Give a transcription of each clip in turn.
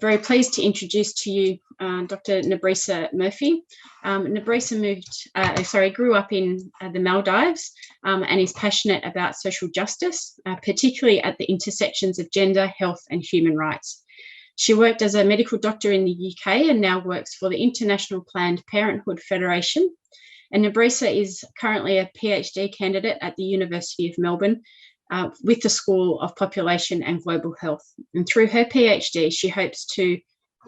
very pleased to introduce to you Dr. Nabreesa Murphy. Nabreesa grew up in the Maldives and is passionate about social justice, particularly at the intersections of gender, health, and human rights. She worked as a medical doctor in the UK and now works for the International Planned Parenthood Federation. And Nabreesa is currently a PhD candidate at the University of Melbourne with the School of Population and Global Health. And through her PhD, she hopes to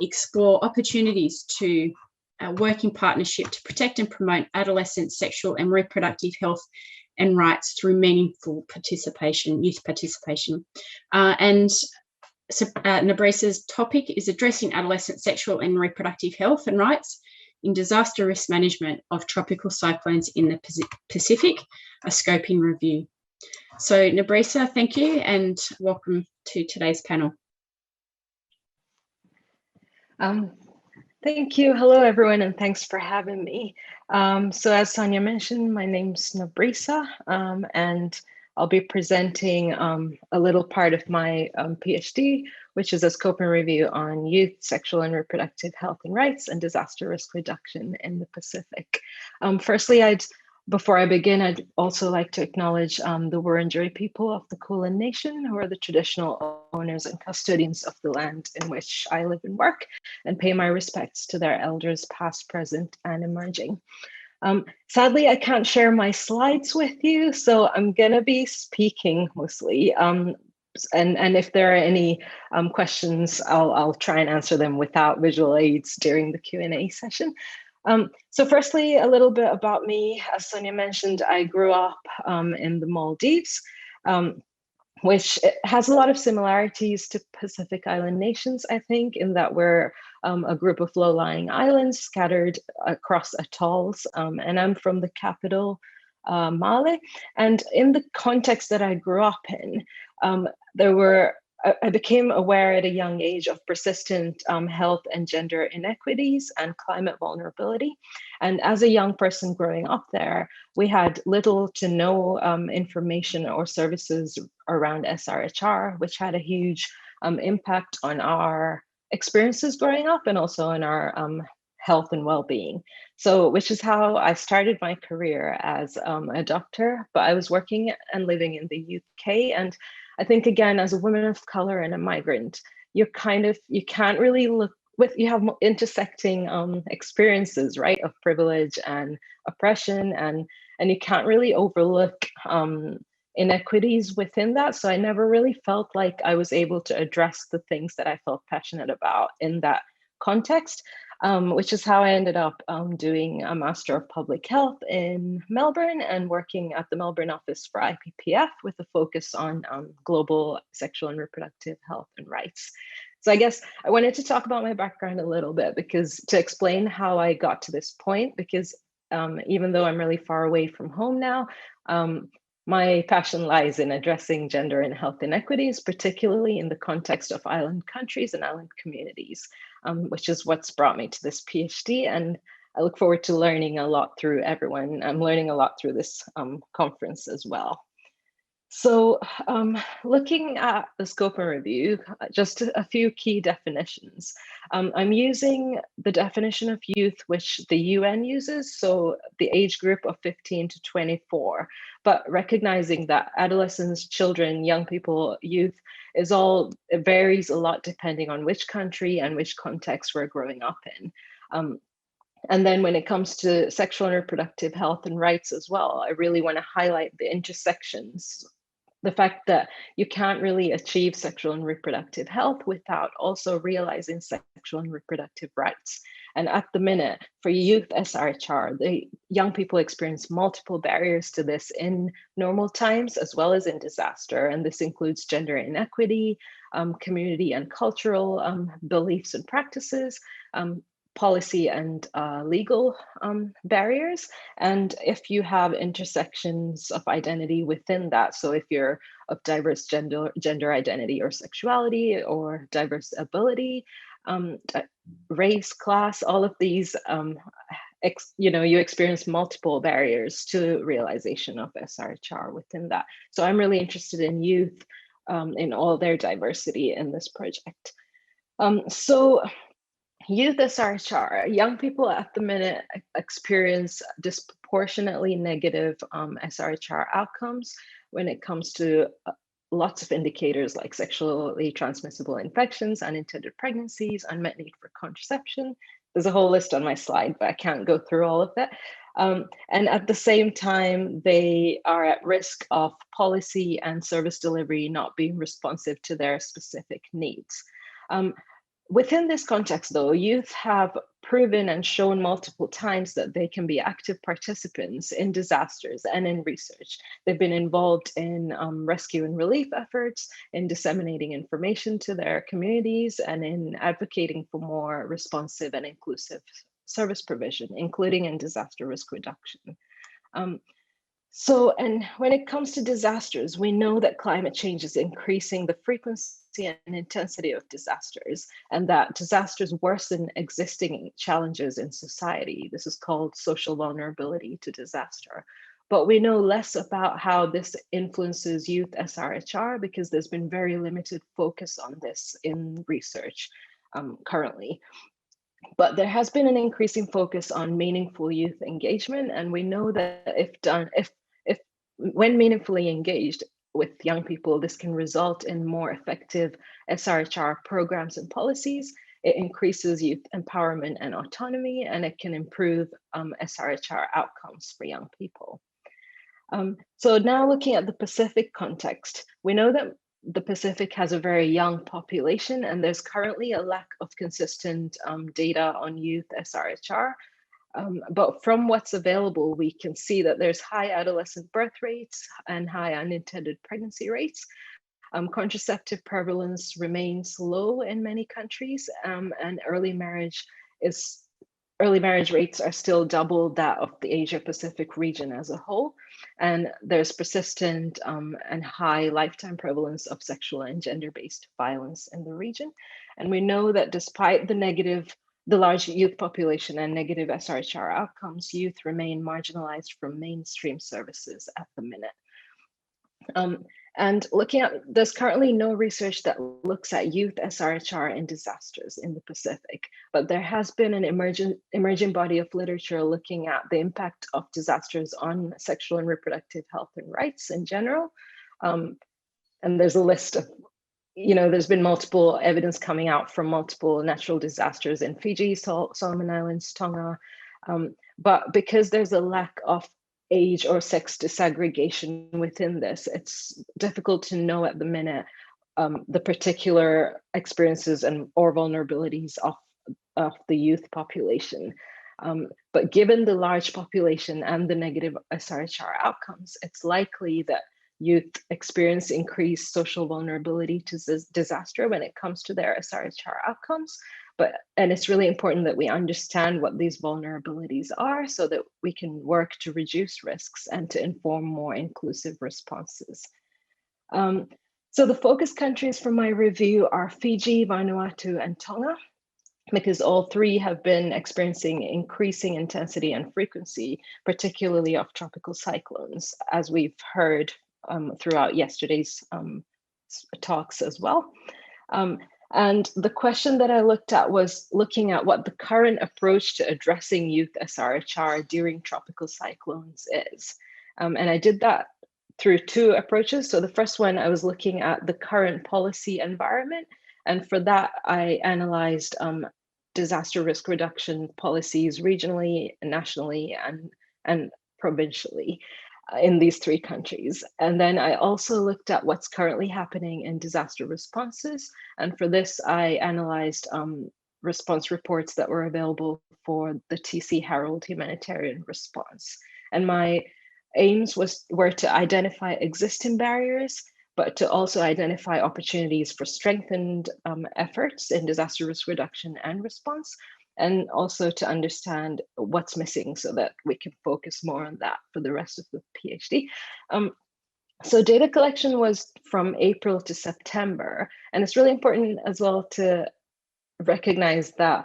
explore opportunities to work in partnership to protect and promote adolescent sexual and reproductive health and rights through meaningful participation, youth participation. Nabreesa's topic is addressing adolescent sexual and reproductive health and rights in disaster risk management of tropical cyclones in the Pacific, a scoping review. So Nabreesa, thank you and welcome to today's panel. Thank you. Hello, everyone, and thanks for having me. So as Sonia mentioned, my name's Nabreesa, and I'll be presenting a little part of my PhD, which is a scoping review on youth, sexual and reproductive health and rights, and disaster risk reduction in the Pacific. Firstly, before I begin, I'd also like to acknowledge the Wurundjeri people of the Kulin Nation, who are the traditional owners and custodians of the land in which I live and work, and pay my respects to their elders past, present, and emerging. Sadly, I can't share my slides with you, so I'm going to be speaking mostly. And if there are any questions, I'll try and answer them without visual aids during the Q&A session. So firstly, a little bit about me. As Sonia mentioned, I grew up in the Maldives, which has a lot of similarities to Pacific Island nations, I think, in that we're a group of low-lying islands scattered across atolls. And I'm from the capital, Male. And in the context that I grew up in, I became aware at a young age of persistent health and gender inequities and climate vulnerability. And as a young person growing up there, we had little to no information or services around SRHR, which had a huge impact on our experiences growing up and also on our health and well-being. So, which is how I started my career as a doctor, but I was working and living in the UK. And I think, again, as a woman of color and a migrant, you can't really you have intersecting experiences, right, of privilege and oppression, and you can't really overlook inequities within that. So I never really felt like I was able to address the things that I felt passionate about in that context. Which is how I ended up doing a Master of Public Health in Melbourne and working at the Melbourne office for IPPF with a focus on global sexual and reproductive health and rights. So I guess I wanted to talk about my background a little bit to explain how I got to this point, because even though I'm really far away from home now, my passion lies in addressing gender and health inequities, particularly in the context of island countries and island communities, which is what's brought me to this PhD. And I look forward to learning a lot through everyone. I'm learning a lot through this conference as well. So looking at the scope and review, just a few key definitions. I'm using the definition of youth which the UN uses, so the age group of 15 to 24, but recognizing that adolescents, children, young people, youth it varies a lot depending on which country and which context we're growing up in. And then when it comes to sexual and reproductive health and rights as well, I really want to highlight the intersections, the fact that you can't really achieve sexual and reproductive health without also realizing sexual and reproductive rights. And at the minute, for youth SRHR, the young people experience multiple barriers to this in normal times as well as in disaster. And this includes gender inequity, community and cultural beliefs and practices, policy and legal barriers. And if you have intersections of identity within that, so if you're of diverse gender identity or sexuality or diverse ability, race, class, all of these, you experience multiple barriers to realization of SRHR within that. So I'm really interested in youth in all their diversity in this project. So youth SRHR, young people at the minute experience disproportionately negative SRHR outcomes when it comes to lots of indicators like sexually transmissible infections, unintended pregnancies, unmet need for contraception. There's a whole list on my slide, but I can't go through all of that. And at the same time, they are at risk of policy and service delivery not being responsive to their specific needs. Within this context, though, youth have proven and shown multiple times that they can be active participants in disasters and in research. They've been involved in rescue and relief efforts, in disseminating information to their communities, and in advocating for more responsive and inclusive service provision, including in disaster risk reduction. And when it comes to disasters, we know that climate change is increasing the frequency and intensity of disasters, and that disasters worsen existing challenges in society. This is called social vulnerability to disaster. But we know less about how this influences youth SRHR because there's been very limited focus on this in research currently. But there has been an increasing focus on meaningful youth engagement, and we know that when meaningfully engaged with young people, this can result in more effective SRHR programs and policies. It increases youth empowerment and autonomy, and it can improve SRHR outcomes for young people. So now looking at the Pacific context, we know that the Pacific has a very young population, and there's currently a lack of consistent data on youth SRHR. But from what's available, we can see that there's high adolescent birth rates and high unintended pregnancy rates. Contraceptive prevalence remains low in many countries, and early marriage rates are still double that of the Asia Pacific region as a whole. And there's persistent and high lifetime prevalence of sexual and gender-based violence in the region. And we know that despite the large youth population and negative SRHR outcomes, youth remain marginalized from mainstream services at the minute. And there's currently no research that looks at youth SRHR in disasters in the Pacific, but there has been an emerging body of literature looking at the impact of disasters on sexual and reproductive health and rights in general. And there's a list of, there's been multiple evidence coming out from multiple natural disasters in Fiji, Solomon Islands, Tonga. But because there's a lack of age or sex disaggregation within this, it's difficult to know at the minute the particular experiences or vulnerabilities of the youth population. But given the large population and the negative SRHR outcomes, it's likely that youth experience increased social vulnerability to disaster when it comes to their SRHR outcomes. And it's really important that we understand what these vulnerabilities are so that we can work to reduce risks and to inform more inclusive responses. So the focus countries for my review are Fiji, Vanuatu, and Tonga, because all three have been experiencing increasing intensity and frequency, particularly of tropical cyclones, as we've heard throughout yesterday's talks as well. And the question that I looked at was looking at what the current approach to addressing youth SRHR during tropical cyclones is. And I did that through two approaches. So the first one, I was looking at the current policy environment. And for that, I analyzed disaster risk reduction policies regionally, nationally, and provincially in these three countries. And then I also looked at what's currently happening in disaster responses. And for this, I analyzed response reports that were available for the TC Herald humanitarian response. And my aims were to identify existing barriers, but to also identify opportunities for strengthened efforts in disaster risk reduction and response, and also to understand what's missing so that we can focus more on that for the rest of the PhD. So data collection was from April to September, and it's really important as well to recognize that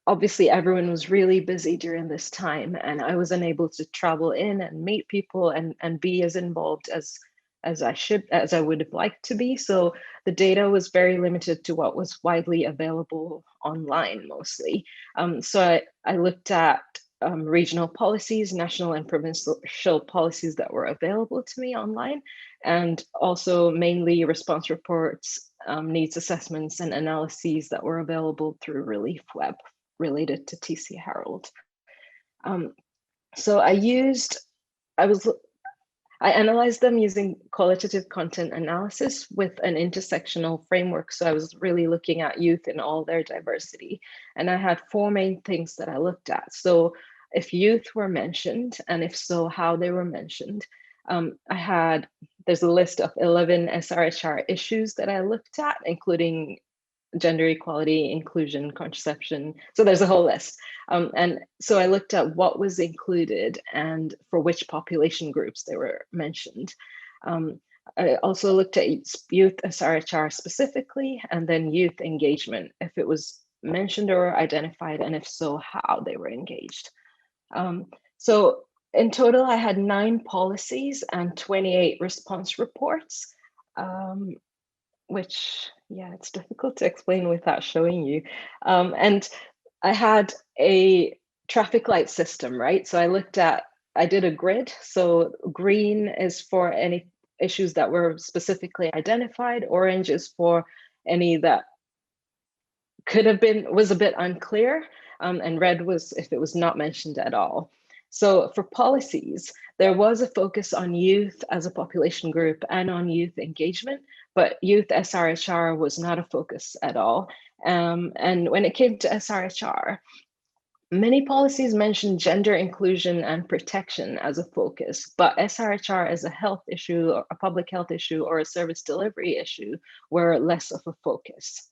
obviously everyone was really busy during this time, and I was unable to travel in and meet people and be as involved as as I would have liked to be. So the data was very limited to what was widely available online mostly. So I looked at regional policies, national and provincial policies that were available to me online, and also mainly response reports, needs assessments, and analyses that were available through Relief Web related to TC Herald. So I analyzed them using qualitative content analysis with an intersectional framework. So I was really looking at youth in all their diversity. And I had 4 main things that I looked at. So if youth were mentioned, and if so, how they were mentioned. There's a list of 11 SRHR issues that I looked at, including gender equality, inclusion, contraception. So there's a whole list. And so I looked at what was included and for which population groups they were mentioned. I also looked at youth SRHR specifically, and then youth engagement, if it was mentioned or identified, and if so, how they were engaged. So in total, I had 9 policies and 28 response reports. Which, yeah, it's difficult to explain without showing you. And I had a traffic light system, right? So I did a grid. So green is for any issues that were specifically identified. Orange is for any that was a bit unclear. And red was if it was not mentioned at all. So for policies, there was a focus on youth as a population group and on youth engagement, but youth SRHR was not a focus at all. And when it came to SRHR, many policies mentioned gender inclusion and protection as a focus, but SRHR as a health issue, or a public health issue, or a service delivery issue were less of a focus.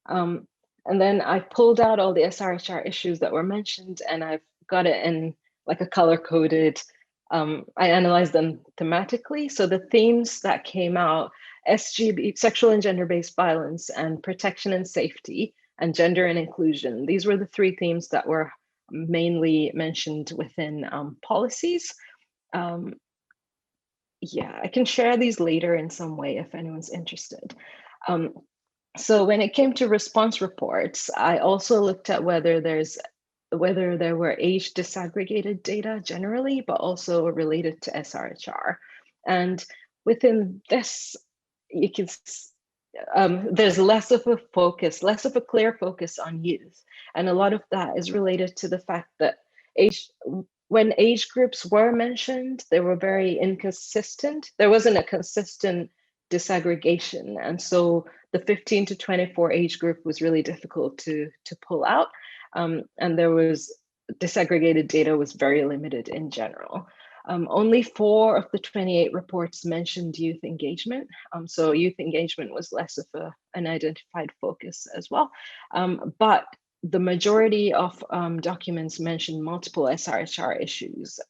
And then I pulled out all the SRHR issues that were mentioned, and I've got it in like a color-coded, I analyzed them thematically. So the themes that came out, SGB, sexual and gender-based violence, and protection and safety, and gender and inclusion. These were the 3 themes that were mainly mentioned within policies. Yeah, I can share these later in some way if anyone's interested. So when it came to response reports, I also looked at whether there were age disaggregated data generally, but also related to SRHR. And within this, you can there's less of a clear focus on youth. And a lot of that is related to the fact that when age groups were mentioned, they were very inconsistent. There wasn't a consistent disaggregation. And so the 15 to 24 age group was really difficult to pull out. And there was disaggregated data was very limited in general. Only 4 of the 28 reports mentioned youth engagement. So youth engagement was less of an identified focus as well. But the majority of documents mentioned multiple SRHR issues,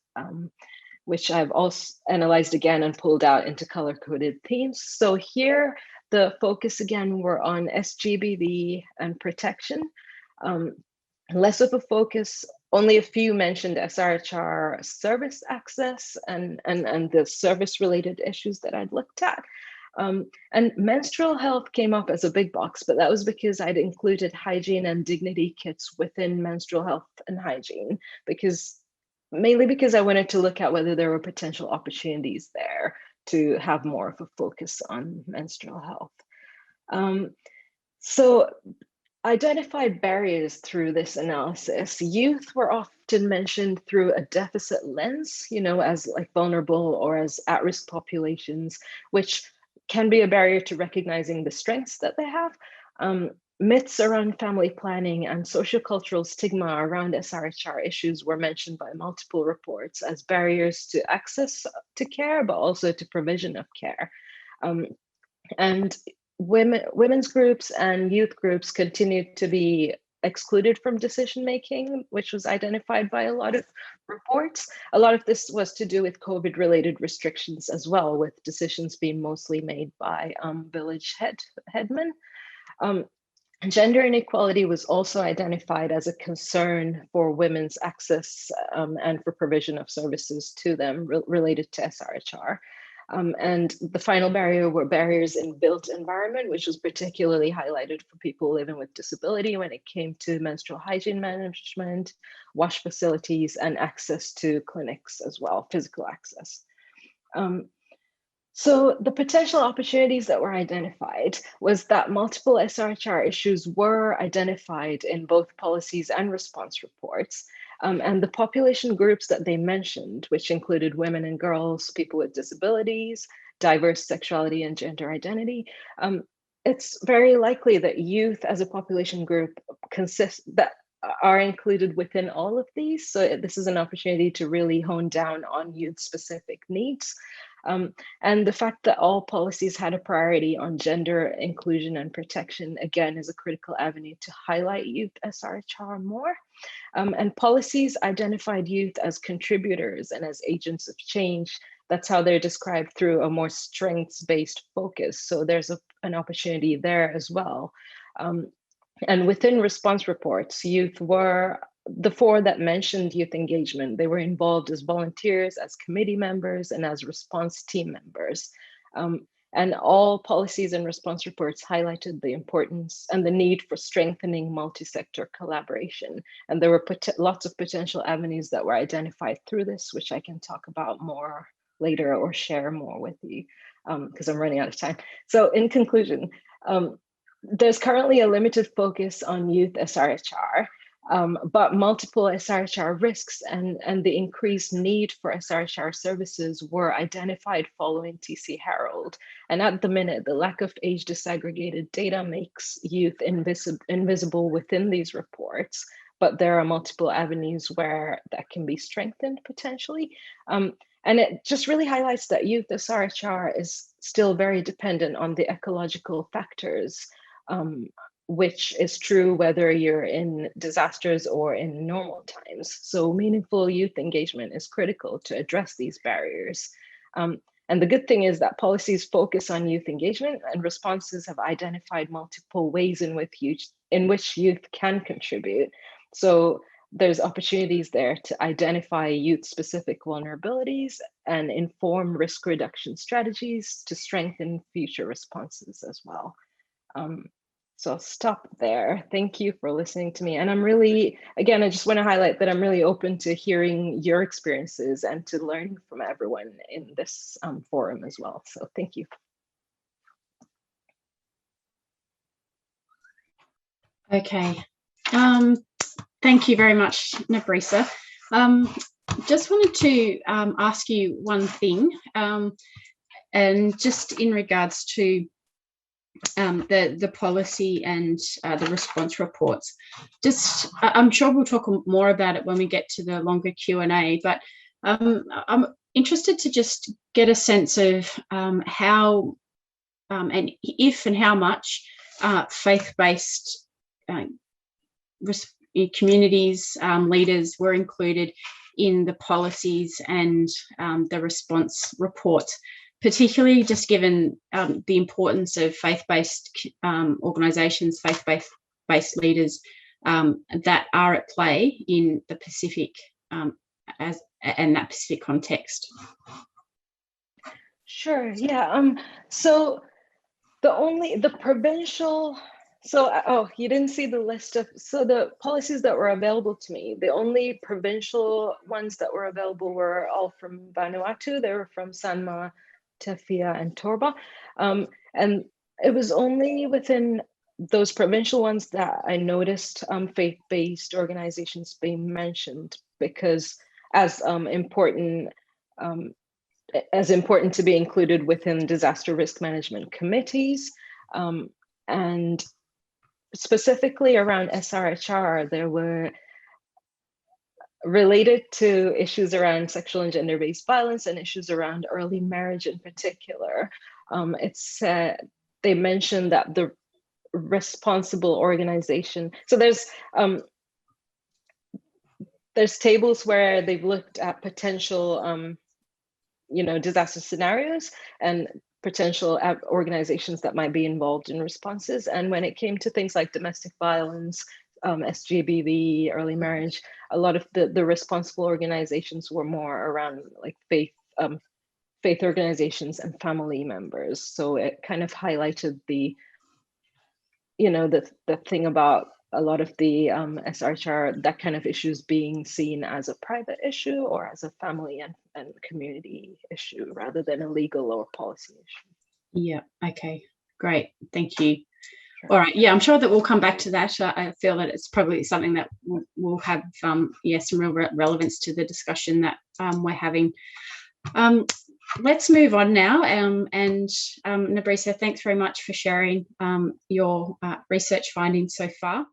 which I've also analyzed again and pulled out into color-coded themes. So here, the focus again were on SGBV and protection. Less of a focus, only a few mentioned SRHR service access and the service-related issues that I'd looked at. And menstrual health came up as a big box, but that was because I'd included hygiene and dignity kits within menstrual health and hygiene, mainly because I wanted to look at whether there were potential opportunities there to have more of a focus on menstrual health. So identified barriers through this analysis. Youth were often mentioned through a deficit lens, as like vulnerable or as at-risk populations, which can be a barrier to recognizing the strengths that they have. Myths around family planning and sociocultural stigma around SRHR issues were mentioned by multiple reports as barriers to access to care, but also to provision of care. And women's groups and youth groups continued to be excluded from decision making, which was identified by a lot of reports. A lot of this was to do with COVID-related restrictions as well, with decisions being mostly made by village headmen. Gender inequality was also identified as a concern for women's access and for provision of services to them related to SRHR. And the final barrier were barriers in built environment, which was particularly highlighted for people living with disability when it came to menstrual hygiene management, wash facilities, and access to clinics as well, physical access. So the potential opportunities that were identified was that multiple SRHR issues were identified in both policies and response reports. And the population groups that they mentioned, which included women and girls, people with disabilities, diverse sexuality and gender identity, it's very likely that youth as a population group that are included within all of these. So this is an opportunity to really hone down on youth-specific needs. And the fact that all policies had a priority on gender inclusion and protection, again, is a critical avenue to highlight youth SRHR more. And policies identified youth as contributors and as agents of change. That's how they're described through a more strengths-based focus. So there's an opportunity there as well. And within response reports, youth were the four that mentioned youth engagement. They were involved as volunteers, as committee members, and as response team members. And all policies and response reports highlighted the importance and the need for strengthening multi-sector collaboration. And there were lots of potential avenues that were identified through this, which I can talk about more later or share more with you, because I'm running out of time. So in conclusion, there's currently a limited focus on youth SRHR, but multiple SRHR risks and the increased need for SRHR services were identified following TC Herald. And at the minute, the lack of age disaggregated data makes youth invisible within these reports, but there are multiple avenues where that can be strengthened potentially. And it just really highlights that youth SRHR is still very dependent on the ecological factors, which is true whether you're in disasters or in normal times. So meaningful youth engagement is critical to address these barriers. And the good thing is that policies focus on youth engagement, and responses have identified multiple ways in which youth can contribute. So there's opportunities there to identify youth-specific vulnerabilities and inform risk reduction strategies to strengthen future responses as well. So I'll stop there. Thank you for listening to me. And I'm really, again, I just want to highlight that I'm really open to hearing your experiences and to learning from everyone in this forum as well. So thank you. Okay. Thank you very much, Nabreesa. Just wanted to ask you one thing, and just in regards to the policy and the response reports. Just, I'm sure we'll talk more about it when we get to the longer Q&A, but I'm interested to just get a sense of how and if and how much faith-based communities, leaders were included in the policies and the response reports, particularly just given the importance of faith-based organisations, faith-based leaders that are at play in the Pacific and that Pacific context. Sure, yeah. So the provincial, oh, you didn't see the list of, so the policies that were available to me, the only provincial ones that were available were all from Vanuatu. They were from Sanma, Tefia, and Torba. And it was only within those provincial ones that I noticed faith-based organizations being mentioned, because as important to be included within disaster risk management committees. And specifically around SRHR, there were related to issues around sexual and gender-based violence and issues around early marriage in particular. They mentioned that the responsible organization, so there's tables where they've looked at potential disaster scenarios and potential organizations that might be involved in responses. And when it came to things like domestic violence, SGBV, early marriage, a lot of the responsible organizations were more around like faith organizations and family members. So it kind of highlighted the, the thing about a lot of the SRHR, that kind of issues being seen as a private issue or as a family and community issue rather than a legal or policy issue. Yeah, okay, great, thank you. Sure. All right, yeah, I'm sure that we'll come back to that. I feel that it's probably something that will have, some real relevance to the discussion that we're having. Let's move on now. And Nabreesa, thanks very much for sharing your research findings so far.